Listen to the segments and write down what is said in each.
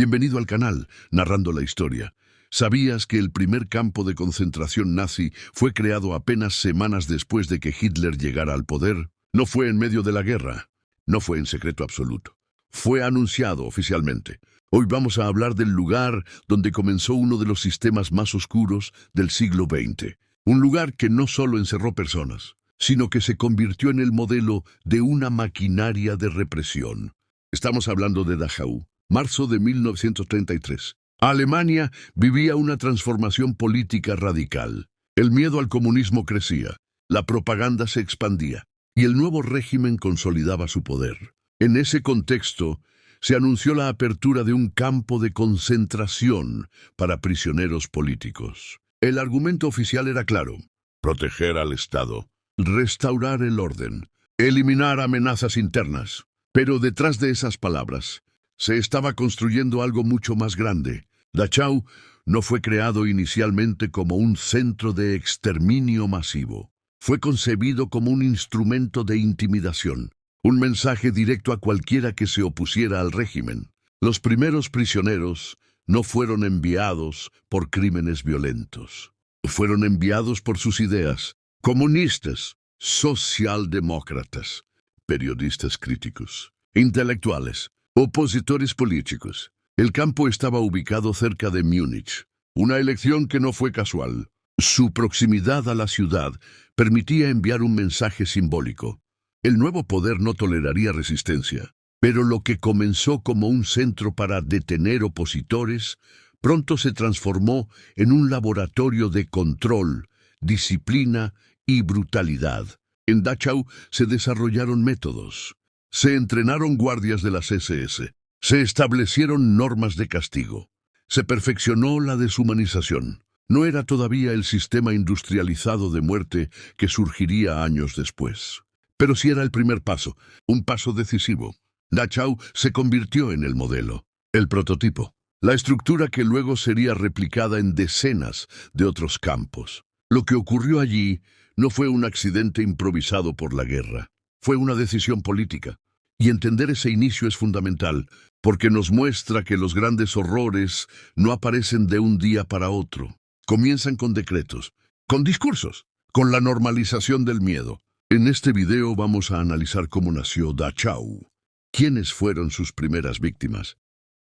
Bienvenido al canal, narrando la historia. ¿Sabías que el primer campo de concentración nazi fue creado apenas semanas después de que Hitler llegara al poder? No fue en medio de la guerra, no fue en secreto absoluto. Fue anunciado oficialmente. Hoy vamos a hablar del lugar donde comenzó uno de los sistemas más oscuros del siglo XX. Un lugar que no solo encerró personas, sino que se convirtió en el modelo de una maquinaria de represión. Estamos hablando de Dachau, marzo de 1933. Alemania vivía una transformación política radical. El miedo al comunismo crecía, la propaganda se expandía y el nuevo régimen consolidaba su poder. En ese contexto, se anunció la apertura de un campo de concentración para prisioneros políticos. El argumento oficial era claro: proteger al Estado, restaurar el orden, eliminar amenazas internas. Pero detrás de esas palabras, se estaba construyendo algo mucho más grande. Dachau no fue creado inicialmente como un centro de exterminio masivo. Fue concebido como un instrumento de intimidación, un mensaje directo a cualquiera que se opusiera al régimen. Los primeros prisioneros no fueron enviados por crímenes violentos. Fueron enviados por sus ideas: comunistas, socialdemócratas, periodistas críticos, intelectuales, opositores políticos. El campo estaba ubicado cerca de Múnich, una elección que no fue casual. Su proximidad a la ciudad permitía enviar un mensaje simbólico. El nuevo poder no toleraría resistencia, pero lo que comenzó como un centro para detener opositores, pronto se transformó en un laboratorio de control, disciplina y brutalidad. En Dachau se desarrollaron métodos. Se entrenaron guardias de las SS. Se establecieron normas de castigo. Se perfeccionó la deshumanización. No era todavía el sistema industrializado de muerte que surgiría años después. Pero sí era el primer paso, un paso decisivo. Dachau se convirtió en el modelo, el prototipo, la estructura que luego sería replicada en decenas de otros campos. Lo que ocurrió allí no fue un accidente improvisado por la guerra. Fue una decisión política. Y entender ese inicio es fundamental, porque nos muestra que los grandes horrores no aparecen de un día para otro. Comienzan con decretos, con discursos, con la normalización del miedo. En este video vamos a analizar cómo nació Dachau, quiénes fueron sus primeras víctimas,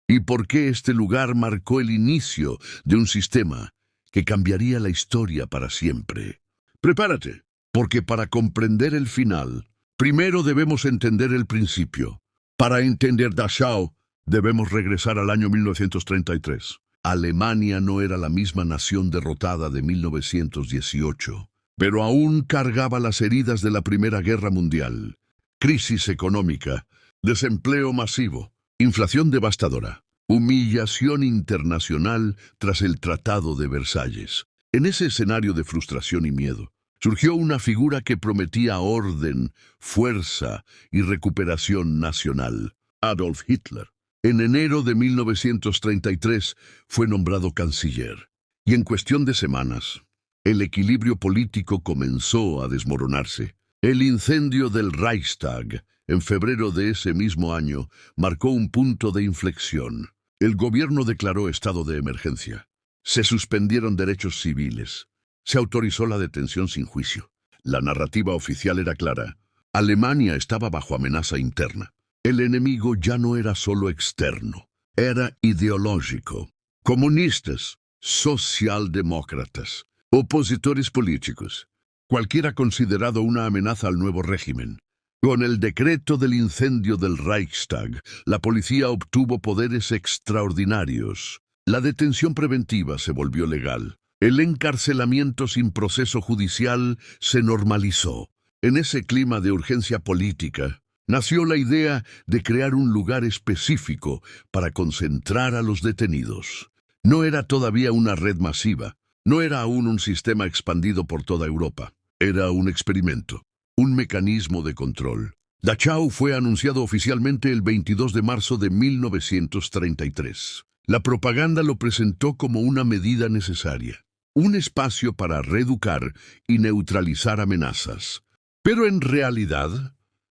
y por qué este lugar marcó el inicio de un sistema que cambiaría la historia para siempre. Prepárate, porque para comprender el final, primero debemos entender el principio. Para entender Dachau, debemos regresar al año 1933. Alemania no era la misma nación derrotada de 1918, pero aún cargaba las heridas de la Primera Guerra Mundial. Crisis económica, desempleo masivo, inflación devastadora, humillación internacional tras el Tratado de Versalles. En ese escenario de frustración y miedo, surgió una figura que prometía orden, fuerza y recuperación nacional: Adolf Hitler. En enero de 1933 fue nombrado canciller, y en cuestión de semanas, el equilibrio político comenzó a desmoronarse. El incendio del Reichstag, en febrero de ese mismo año, marcó un punto de inflexión. El gobierno declaró estado de emergencia. Se suspendieron derechos civiles. Se autorizó la detención sin juicio. La narrativa oficial era clara: Alemania estaba bajo amenaza interna. El enemigo ya no era solo externo, era ideológico. Comunistas, socialdemócratas, opositores políticos, cualquiera considerado una amenaza al nuevo régimen. Con el decreto del incendio del Reichstag, la policía obtuvo poderes extraordinarios. La detención preventiva se volvió legal. El encarcelamiento sin proceso judicial se normalizó. En ese clima de urgencia política, nació la idea de crear un lugar específico para concentrar a los detenidos. No era todavía una red masiva, no era aún un sistema expandido por toda Europa. Era un experimento, un mecanismo de control. Dachau fue anunciado oficialmente el 22 de marzo de 1933. La propaganda lo presentó como una medida necesaria, un espacio para reeducar y neutralizar amenazas. Pero en realidad,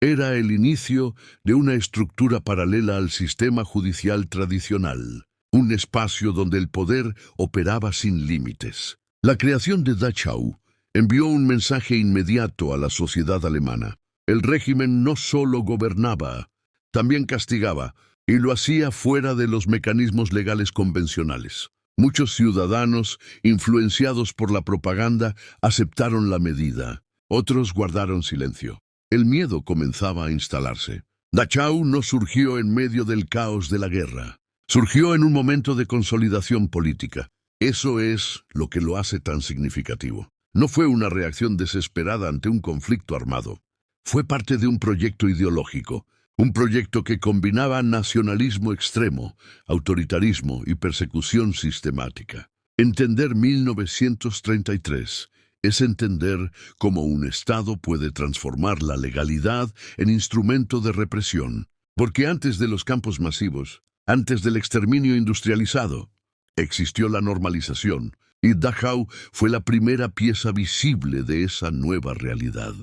Era el inicio de una estructura paralela al sistema judicial tradicional, un espacio donde el poder operaba sin límites. La creación de Dachau envió un mensaje inmediato a la sociedad alemana. El régimen no solo gobernaba, también castigaba, y lo hacía fuera de los mecanismos legales convencionales. Muchos ciudadanos, influenciados por la propaganda, aceptaron la medida. Otros guardaron silencio. El miedo comenzaba a instalarse. Dachau no surgió en medio del caos de la guerra. Surgió en un momento de consolidación política. Eso es lo que lo hace tan significativo. No fue una reacción desesperada ante un conflicto armado. Fue parte de un proyecto ideológico, un proyecto que combinaba nacionalismo extremo, autoritarismo y persecución sistemática. Entender 1933 es entender cómo un Estado puede transformar la legalidad en instrumento de represión. Porque antes de los campos masivos, antes del exterminio industrializado, existió la normalización, y Dachau fue la primera pieza visible de esa nueva realidad.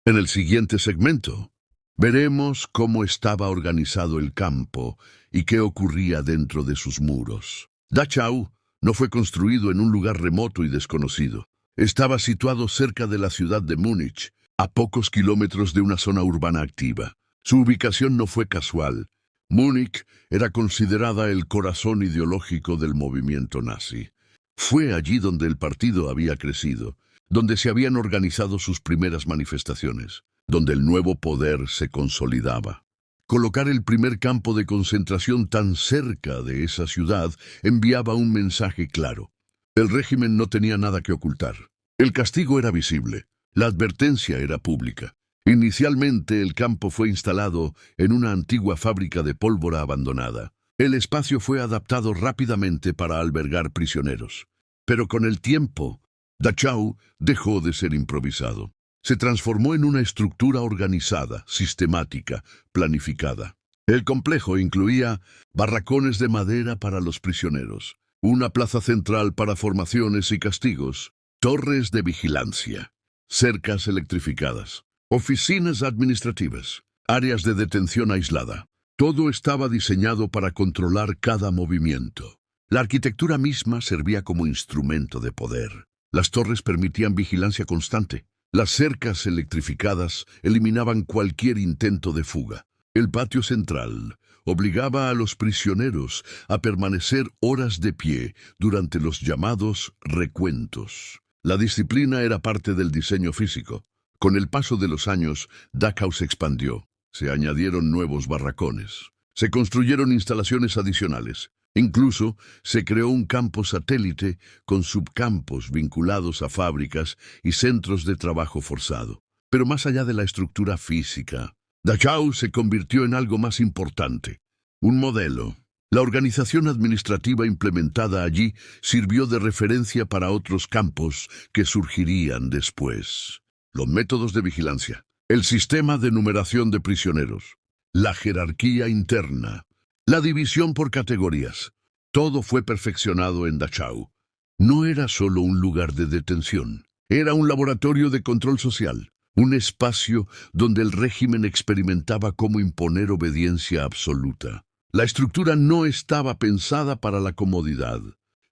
En el siguiente segmento, veremos cómo estaba organizado el campo y qué ocurría dentro de sus muros. Dachau no fue construido en un lugar remoto y desconocido. Estaba situado cerca de la ciudad de Múnich, a pocos kilómetros de una zona urbana activa. Su ubicación no fue casual. Múnich era considerada el corazón ideológico del movimiento nazi. Fue allí donde el partido había crecido, donde se habían organizado sus primeras manifestaciones, donde el nuevo poder se consolidaba. Colocar el primer campo de concentración tan cerca de esa ciudad enviaba un mensaje claro. El régimen no tenía nada que ocultar. El castigo era visible. La advertencia era pública. Inicialmente el campo fue instalado en una antigua fábrica de pólvora abandonada. El espacio fue adaptado rápidamente para albergar prisioneros. Pero con el tiempo, Dachau dejó de ser improvisado. Se transformó en una estructura organizada, sistemática, planificada. El complejo incluía barracones de madera para los prisioneros, una plaza central para formaciones y castigos, torres de vigilancia, cercas electrificadas, oficinas administrativas, áreas de detención aislada. Todo estaba diseñado para controlar cada movimiento. La arquitectura misma servía como instrumento de poder. Las torres permitían vigilancia constante. Las cercas electrificadas eliminaban cualquier intento de fuga. El patio central obligaba a los prisioneros a permanecer horas de pie durante los llamados recuentos. La disciplina era parte del diseño físico. Con el paso de los años, Dachau se expandió. Se añadieron nuevos barracones. Se construyeron instalaciones adicionales. Incluso se creó un campo satélite con subcampos vinculados a fábricas y centros de trabajo forzado. Pero más allá de la estructura física, Dachau se convirtió en algo más importante, un modelo. La organización administrativa implementada allí sirvió de referencia para otros campos que surgirían después. Los métodos de vigilancia, el sistema de numeración de prisioneros, la jerarquía interna, la división por categorías. Todo fue perfeccionado en Dachau. No era solo un lugar de detención, era un laboratorio de control social, un espacio donde el régimen experimentaba cómo imponer obediencia absoluta. La estructura no estaba pensada para la comodidad,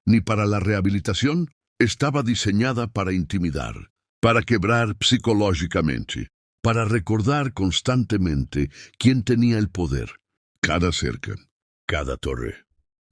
ni para la rehabilitación. Estaba diseñada para intimidar, para quebrar psicológicamente, para recordar constantemente quién tenía el poder. Cada cerca, cada torre,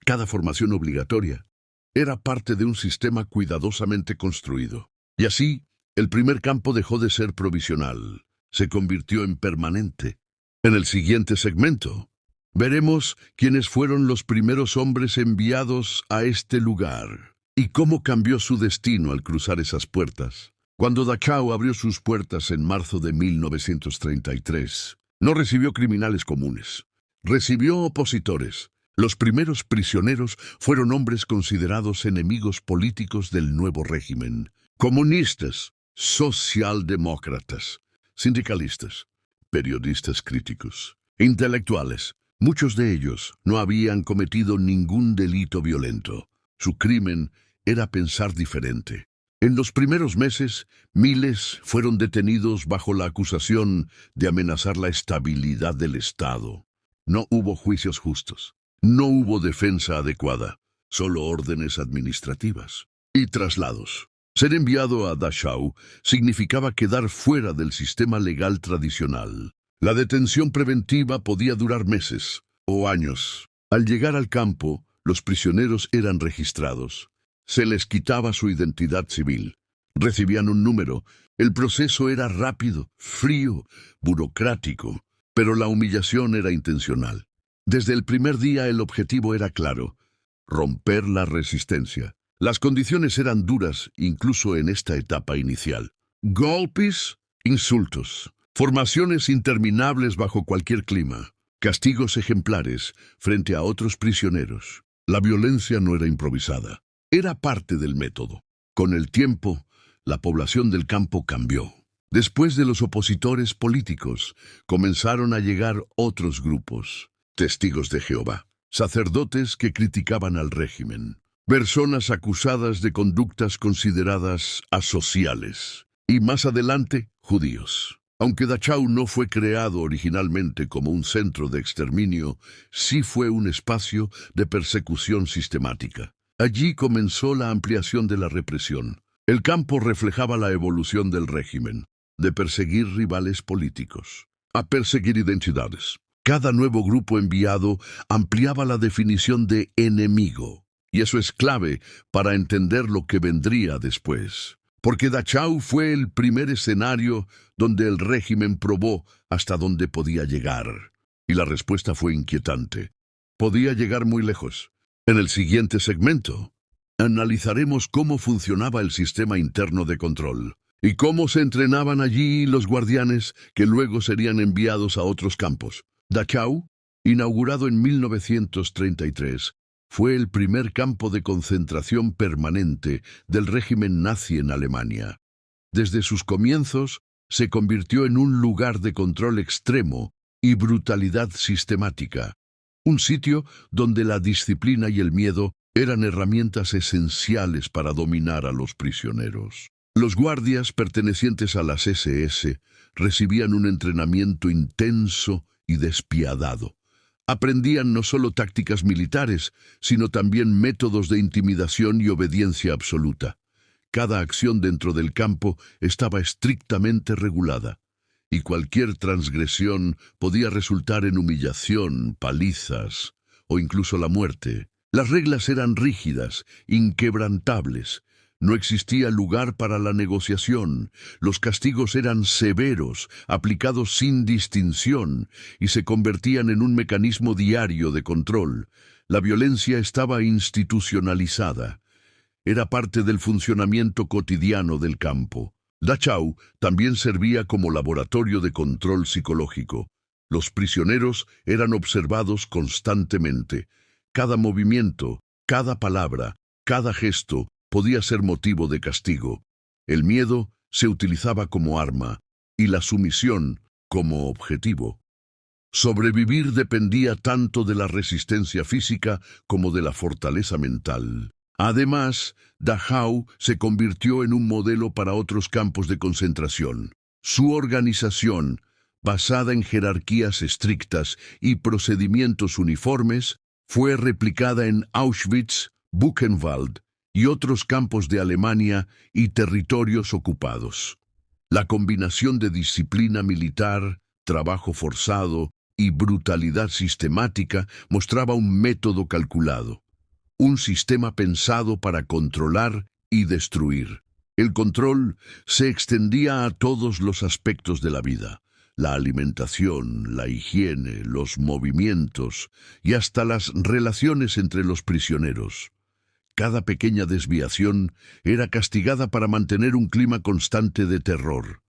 cada formación obligatoria era parte de un sistema cuidadosamente construido. Y así, el primer campo dejó de ser provisional, se convirtió en permanente. En el siguiente segmento, veremos quiénes fueron los primeros hombres enviados a este lugar y cómo cambió su destino al cruzar esas puertas. Cuando Dachau abrió sus puertas en marzo de 1933, no recibió criminales comunes, recibió opositores. Los primeros prisioneros fueron hombres considerados enemigos políticos del nuevo régimen, comunistas, socialdemócratas, sindicalistas, periodistas críticos, intelectuales. Muchos de ellos no habían cometido ningún delito violento. Su crimen era pensar diferente. En los primeros meses, miles fueron detenidos bajo la acusación de amenazar la estabilidad del Estado. No hubo juicios justos, no hubo defensa adecuada, solo órdenes administrativas y traslados. Ser enviado a Dachau significaba quedar fuera del sistema legal tradicional. La detención preventiva podía durar meses o años. Al llegar al campo, los prisioneros eran registrados. Se les quitaba su identidad civil. Recibían un número. El proceso era rápido, frío, burocrático, pero la humillación era intencional. Desde el primer día el objetivo era claro: romper la resistencia. Las condiciones eran duras, incluso en esta etapa inicial. Golpes, insultos, formaciones interminables bajo cualquier clima, castigos ejemplares frente a otros prisioneros. La violencia no era improvisada, era parte del método. Con el tiempo, la población del campo cambió. Después de los opositores políticos, comenzaron a llegar otros grupos: testigos de Jehová, sacerdotes que criticaban al régimen, personas acusadas de conductas consideradas asociales, y más adelante, judíos. Aunque Dachau no fue creado originalmente como un centro de exterminio, sí fue un espacio de persecución sistemática. Allí comenzó la ampliación de la represión. El campo reflejaba la evolución del régimen, de perseguir rivales políticos a perseguir identidades. Cada nuevo grupo enviado ampliaba la definición de enemigo. Y eso es clave para entender lo que vendría después. Porque Dachau fue el primer escenario donde el régimen probó hasta dónde podía llegar. Y la respuesta fue inquietante. Podía llegar muy lejos. En el siguiente segmento, analizaremos cómo funcionaba el sistema interno de control y cómo se entrenaban allí los guardianes que luego serían enviados a otros campos. Dachau, inaugurado en 1933, fue el primer campo de concentración permanente del régimen nazi en Alemania. Desde sus comienzos, se convirtió en un lugar de control extremo y brutalidad sistemática. Un sitio donde la disciplina y el miedo eran herramientas esenciales para dominar a los prisioneros. Los guardias pertenecientes a las SS recibían un entrenamiento intenso y despiadado. Aprendían no solo tácticas militares, sino también métodos de intimidación y obediencia absoluta. Cada acción dentro del campo estaba estrictamente regulada, y cualquier transgresión podía resultar en humillación, palizas o incluso la muerte. Las reglas eran rígidas, inquebrantables. No existía lugar para la negociación. Los castigos eran severos, aplicados sin distinción, y se convertían en un mecanismo diario de control. La violencia estaba institucionalizada. Era parte del funcionamiento cotidiano del campo. Dachau también servía como laboratorio de control psicológico. Los prisioneros eran observados constantemente. Cada movimiento, cada palabra, cada gesto podía ser motivo de castigo. El miedo se utilizaba como arma y la sumisión como objetivo. Sobrevivir dependía tanto de la resistencia física como de la fortaleza mental. Además, Dachau se convirtió en un modelo para otros campos de concentración. Su organización, basada en jerarquías estrictas y procedimientos uniformes, fue replicada en Auschwitz, Buchenwald y otros campos de Alemania y territorios ocupados. La combinación de disciplina militar, trabajo forzado y brutalidad sistemática mostraba un método calculado, un sistema pensado para controlar y destruir. El control se extendía a todos los aspectos de la vida: la alimentación, la higiene, los movimientos y hasta las relaciones entre los prisioneros. Cada pequeña desviación era castigada para mantener un clima constante de terror.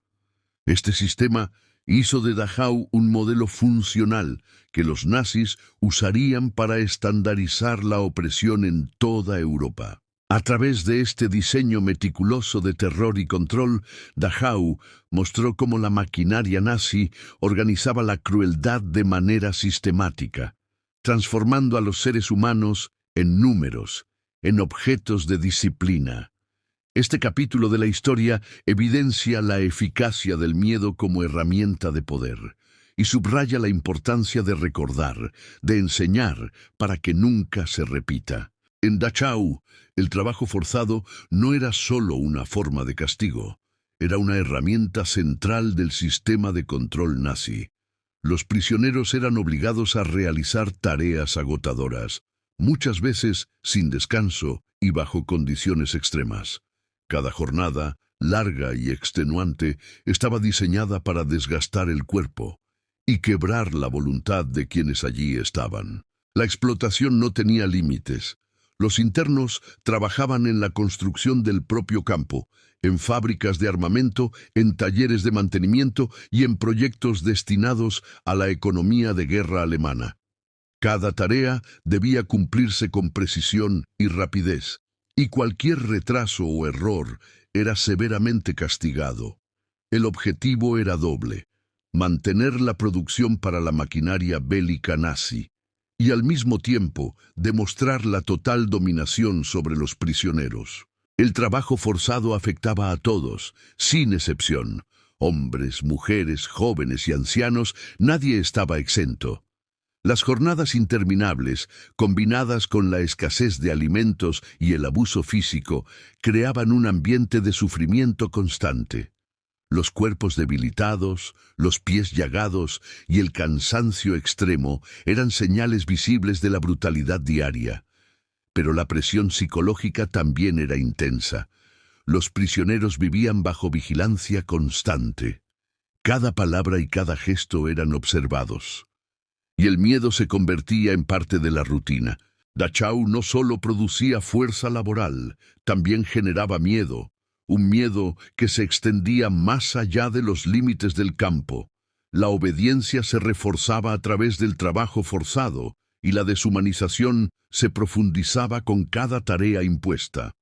Este sistema hizo de Dachau un modelo funcional que los nazis usarían para estandarizar la opresión en toda Europa. A través de este diseño meticuloso de terror y control, Dachau mostró cómo la maquinaria nazi organizaba la crueldad de manera sistemática, transformando a los seres humanos en números, en objetos de disciplina. Este capítulo de la historia evidencia la eficacia del miedo como herramienta de poder y subraya la importancia de recordar, de enseñar, para que nunca se repita. En Dachau, el trabajo forzado no era solo una forma de castigo, era una herramienta central del sistema de control nazi. Los prisioneros eran obligados a realizar tareas agotadoras, muchas veces sin descanso y bajo condiciones extremas. Cada jornada, larga y extenuante, estaba diseñada para desgastar el cuerpo y quebrar la voluntad de quienes allí estaban. La explotación no tenía límites. Los internos trabajaban en la construcción del propio campo, en fábricas de armamento, en talleres de mantenimiento y en proyectos destinados a la economía de guerra alemana. Cada tarea debía cumplirse con precisión y rapidez, y cualquier retraso o error era severamente castigado. El objetivo era doble: mantener la producción para la maquinaria bélica nazi, y al mismo tiempo demostrar la total dominación sobre los prisioneros. El trabajo forzado afectaba a todos, sin excepción. Hombres, mujeres, jóvenes y ancianos, nadie estaba exento. Las jornadas interminables, combinadas con la escasez de alimentos y el abuso físico, creaban un ambiente de sufrimiento constante. Los cuerpos debilitados, los pies llagados y el cansancio extremo eran señales visibles de la brutalidad diaria. Pero la presión psicológica también era intensa. Los prisioneros vivían bajo vigilancia constante. Cada palabra y cada gesto eran observados. Y el miedo se convertía en parte de la rutina. Dachau no solo producía fuerza laboral, también generaba miedo. Un miedo que se extendía más allá de los límites del campo. La obediencia se reforzaba a través del trabajo forzado y la deshumanización se profundizaba con cada tarea impuesta.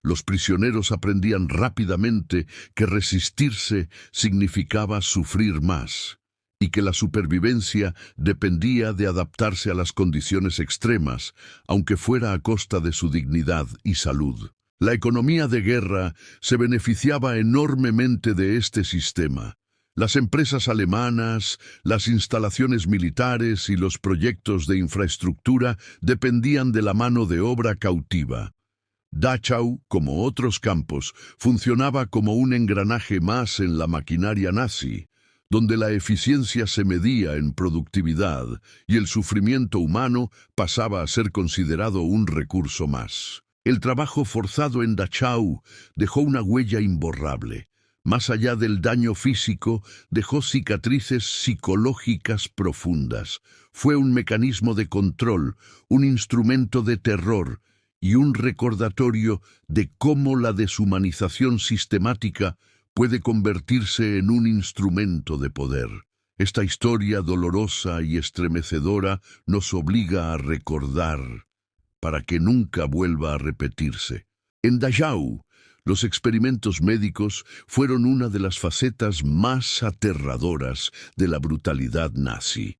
Los prisioneros aprendían rápidamente que resistirse significaba sufrir más y que la supervivencia dependía de adaptarse a las condiciones extremas, aunque fuera a costa de su dignidad y salud. La economía de guerra se beneficiaba enormemente de este sistema. Las empresas alemanas, las instalaciones militares y los proyectos de infraestructura dependían de la mano de obra cautiva. Dachau, como otros campos, funcionaba como un engranaje más en la maquinaria nazi, donde la eficiencia se medía en productividad y el sufrimiento humano pasaba a ser considerado un recurso más. El trabajo forzado en Dachau dejó una huella imborrable. Más allá del daño físico, dejó cicatrices psicológicas profundas. Fue un mecanismo de control, un instrumento de terror y un recordatorio de cómo la deshumanización sistemática puede convertirse en un instrumento de poder. Esta historia dolorosa y estremecedora nos obliga a recordar, para que nunca vuelva a repetirse. En Dachau, los experimentos médicos fueron una de las facetas más aterradoras de la brutalidad nazi.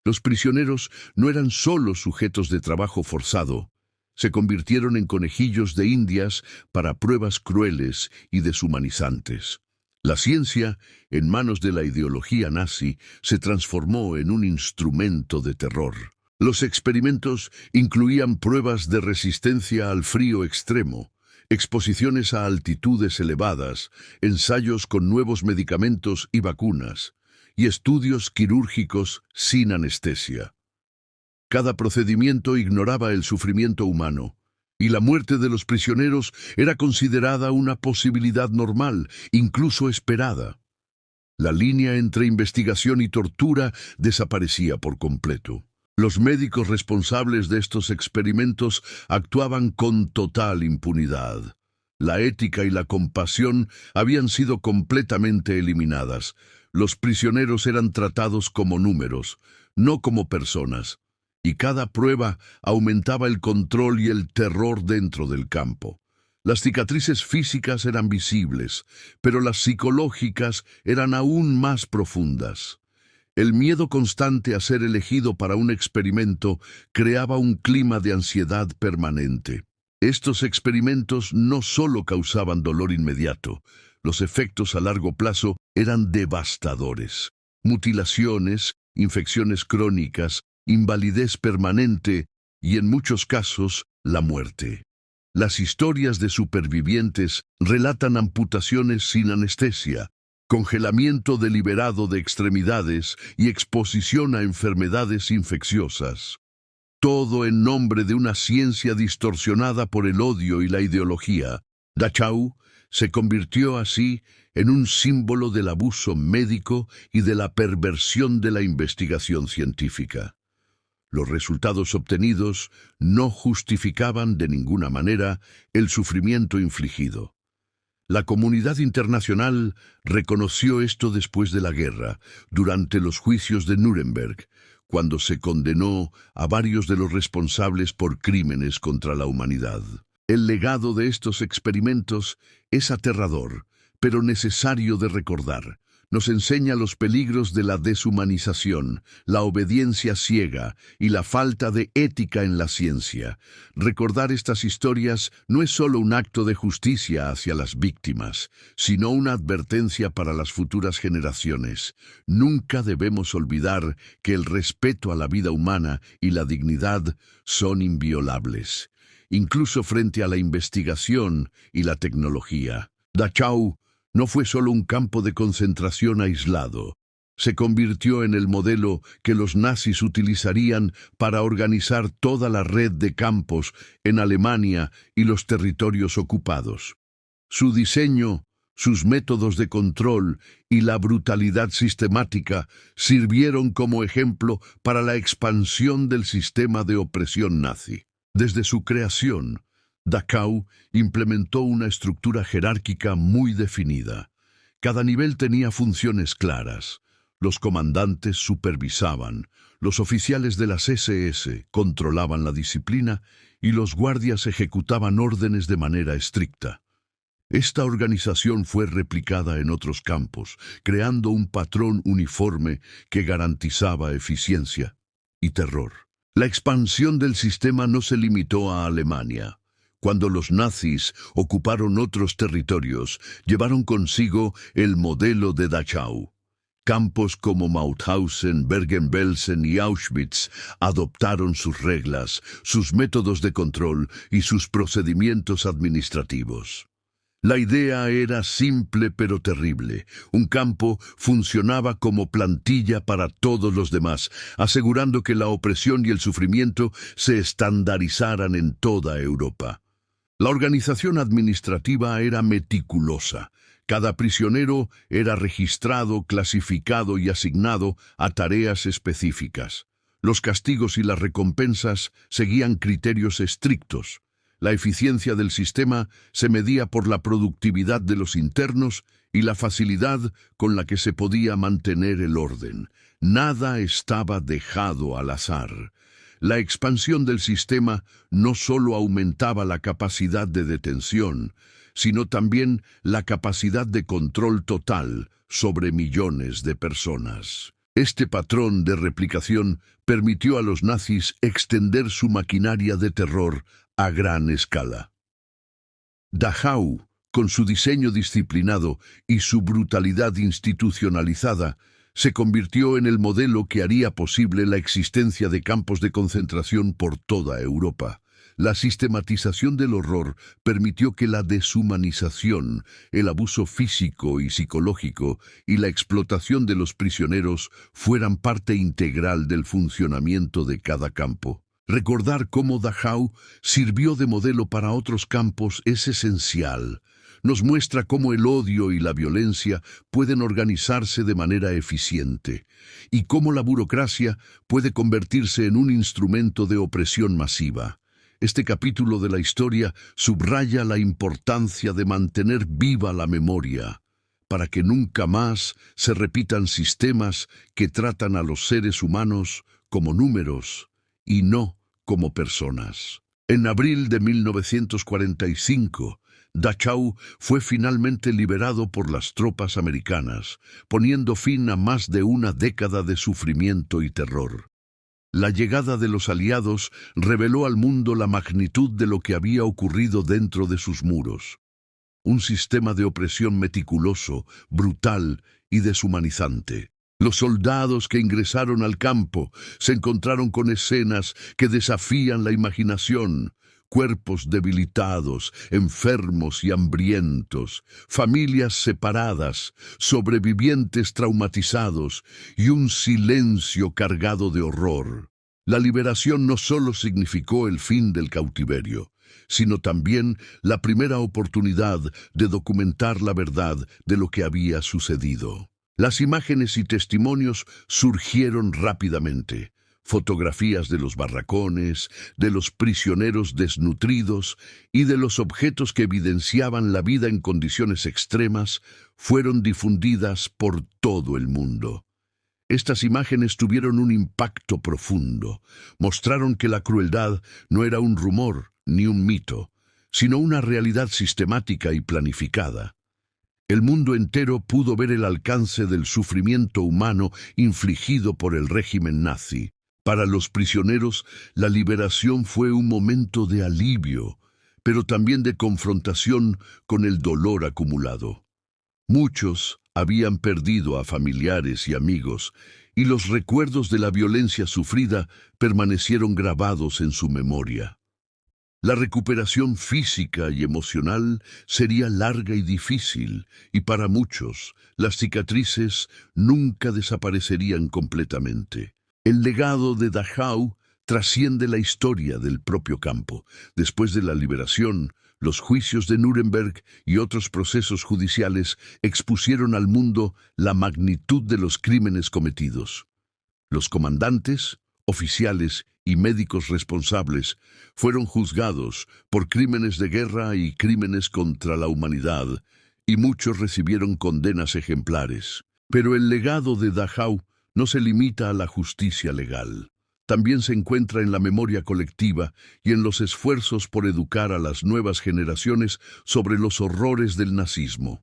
Los prisioneros no eran solo sujetos de trabajo forzado, se convirtieron en conejillos de indias para pruebas crueles y deshumanizantes. La ciencia, en manos de la ideología nazi, se transformó en un instrumento de terror. Los experimentos incluían pruebas de resistencia al frío extremo, exposiciones a altitudes elevadas, ensayos con nuevos medicamentos y vacunas, y estudios quirúrgicos sin anestesia. Cada procedimiento ignoraba el sufrimiento humano, y la muerte de los prisioneros era considerada una posibilidad normal, incluso esperada. La línea entre investigación y tortura desaparecía por completo. Los médicos responsables de estos experimentos actuaban con total impunidad. La ética y la compasión habían sido completamente eliminadas. Los prisioneros eran tratados como números, no como personas, y cada prueba aumentaba el control y el terror dentro del campo. Las cicatrices físicas eran visibles, pero las psicológicas eran aún más profundas. El miedo constante a ser elegido para un experimento creaba un clima de ansiedad permanente. Estos experimentos no solo causaban dolor inmediato, los efectos a largo plazo eran devastadores. Mutilaciones, infecciones crónicas, invalidez permanente y, en muchos casos, la muerte. Las historias de supervivientes relatan amputaciones sin anestesia, congelamiento deliberado de extremidades y exposición a enfermedades infecciosas. Todo en nombre de una ciencia distorsionada por el odio y la ideología. Dachau se convirtió así en un símbolo del abuso médico y de la perversión de la investigación científica. Los resultados obtenidos no justificaban de ninguna manera el sufrimiento infligido. La comunidad internacional reconoció esto después de la guerra, durante los juicios de Nuremberg, cuando se condenó a varios de los responsables por crímenes contra la humanidad. El legado de estos experimentos es aterrador, pero necesario de recordar. Nos enseña los peligros de la deshumanización, la obediencia ciega y la falta de ética en la ciencia. Recordar estas historias no es solo un acto de justicia hacia las víctimas, sino una advertencia para las futuras generaciones. Nunca debemos olvidar que el respeto a la vida humana y la dignidad son inviolables, incluso frente a la investigación y la tecnología. Dachau no fue solo un campo de concentración aislado. Se convirtió en el modelo que los nazis utilizarían para organizar toda la red de campos en Alemania y los territorios ocupados. Su diseño, sus métodos de control y la brutalidad sistemática sirvieron como ejemplo para la expansión del sistema de opresión nazi. Desde su creación, Dachau implementó una estructura jerárquica muy definida. Cada nivel tenía funciones claras. Los comandantes supervisaban, los oficiales de las SS controlaban la disciplina y los guardias ejecutaban órdenes de manera estricta. Esta organización fue replicada en otros campos, creando un patrón uniforme que garantizaba eficiencia y terror. La expansión del sistema no se limitó a Alemania. Cuando los nazis ocuparon otros territorios, llevaron consigo el modelo de Dachau. Campos como Mauthausen, Bergen-Belsen y Auschwitz adoptaron sus reglas, sus métodos de control y sus procedimientos administrativos. La idea era simple pero terrible. Un campo funcionaba como plantilla para todos los demás, asegurando que la opresión y el sufrimiento se estandarizaran en toda Europa. La organización administrativa era meticulosa. Cada prisionero era registrado, clasificado y asignado a tareas específicas. Los castigos y las recompensas seguían criterios estrictos. La eficiencia del sistema se medía por la productividad de los internos y la facilidad con la que se podía mantener el orden. Nada estaba dejado al azar. La expansión del sistema no solo aumentaba la capacidad de detención, sino también la capacidad de control total sobre millones de personas. Este patrón de replicación permitió a los nazis extender su maquinaria de terror a gran escala. Dachau, con su diseño disciplinado y su brutalidad institucionalizada, se convirtió en el modelo que haría posible la existencia de campos de concentración por toda Europa. La sistematización del horror permitió que la deshumanización, el abuso físico y psicológico y la explotación de los prisioneros fueran parte integral del funcionamiento de cada campo. Recordar cómo Dachau sirvió de modelo para otros campos es esencial. Nos muestra cómo el odio y la violencia pueden organizarse de manera eficiente y cómo la burocracia puede convertirse en un instrumento de opresión masiva. Este capítulo de la historia subraya la importancia de mantener viva la memoria, para que nunca más se repitan sistemas que tratan a los seres humanos como números y no como personas. En abril de 1945, Dachau fue finalmente liberado por las tropas americanas, poniendo fin a más de una década de sufrimiento y terror. La llegada de los aliados reveló al mundo la magnitud de lo que había ocurrido dentro de sus muros. Un sistema de opresión meticuloso, brutal y deshumanizante. Los soldados que ingresaron al campo se encontraron con escenas que desafían la imaginación. Cuerpos debilitados, enfermos y hambrientos, familias separadas, sobrevivientes traumatizados y un silencio cargado de horror. La liberación no solo significó el fin del cautiverio, sino también la primera oportunidad de documentar la verdad de lo que había sucedido. Las imágenes y testimonios surgieron rápidamente. Fotografías de los barracones, de los prisioneros desnutridos y de los objetos que evidenciaban la vida en condiciones extremas fueron difundidas por todo el mundo. Estas imágenes tuvieron un impacto profundo. Mostraron que la crueldad no era un rumor ni un mito, sino una realidad sistemática y planificada. El mundo entero pudo ver el alcance del sufrimiento humano infligido por el régimen nazi. Para los prisioneros, la liberación fue un momento de alivio, pero también de confrontación con el dolor acumulado. Muchos habían perdido a familiares y amigos, y los recuerdos de la violencia sufrida permanecieron grabados en su memoria. La recuperación física y emocional sería larga y difícil, y para muchos, las cicatrices nunca desaparecerían completamente. El legado de Dachau trasciende la historia del propio campo. Después de la liberación, los juicios de Nuremberg y otros procesos judiciales expusieron al mundo la magnitud de los crímenes cometidos. Los comandantes, oficiales y médicos responsables fueron juzgados por crímenes de guerra y crímenes contra la humanidad, y muchos recibieron condenas ejemplares. Pero el legado de Dachau no se limita a la justicia legal. También se encuentra en la memoria colectiva y en los esfuerzos por educar a las nuevas generaciones sobre los horrores del nazismo.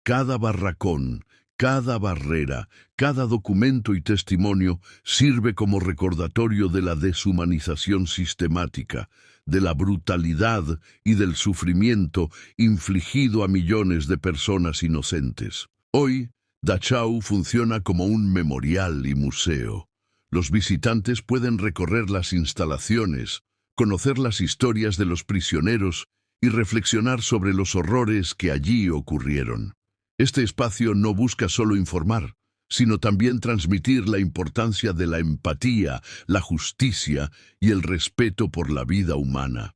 Cada barracón, cada barrera, cada documento y testimonio sirve como recordatorio de la deshumanización sistemática, de la brutalidad y del sufrimiento infligido a millones de personas inocentes. Hoy, Dachau funciona como un memorial y museo. Los visitantes pueden recorrer las instalaciones, conocer las historias de los prisioneros y reflexionar sobre los horrores que allí ocurrieron. Este espacio no busca solo informar, sino también transmitir la importancia de la empatía, la justicia y el respeto por la vida humana.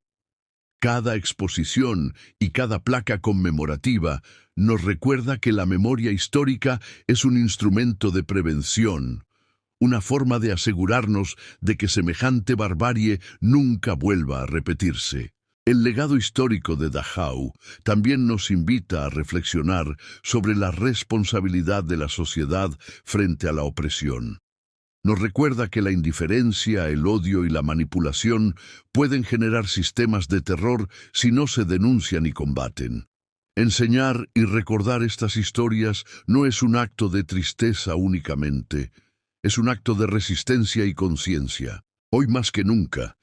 Cada exposición y cada placa conmemorativa nos recuerda que la memoria histórica es un instrumento de prevención, una forma de asegurarnos de que semejante barbarie nunca vuelva a repetirse. El legado histórico de Dachau también nos invita a reflexionar sobre la responsabilidad de la sociedad frente a la opresión. Nos recuerda que la indiferencia, el odio y la manipulación pueden generar sistemas de terror si no se denuncian y combaten. Enseñar y recordar estas historias no es un acto de tristeza únicamente, es un acto de resistencia y conciencia. Hoy más que nunca,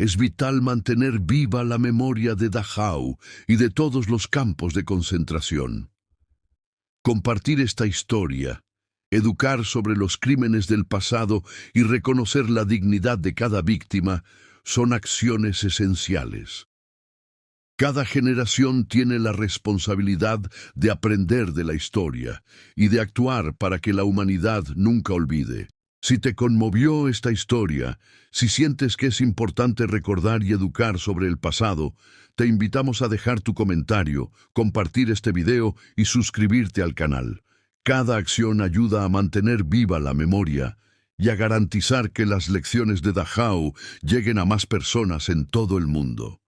es vital mantener viva la memoria de Dachau y de todos los campos de concentración. Compartir esta historia, educar sobre los crímenes del pasado y reconocer la dignidad de cada víctima son acciones esenciales. Cada generación tiene la responsabilidad de aprender de la historia y de actuar para que la humanidad nunca olvide. Si te conmovió esta historia, si sientes que es importante recordar y educar sobre el pasado, te invitamos a dejar tu comentario, compartir este video y suscribirte al canal. Cada acción ayuda a mantener viva la memoria y a garantizar que las lecciones de Dachau lleguen a más personas en todo el mundo.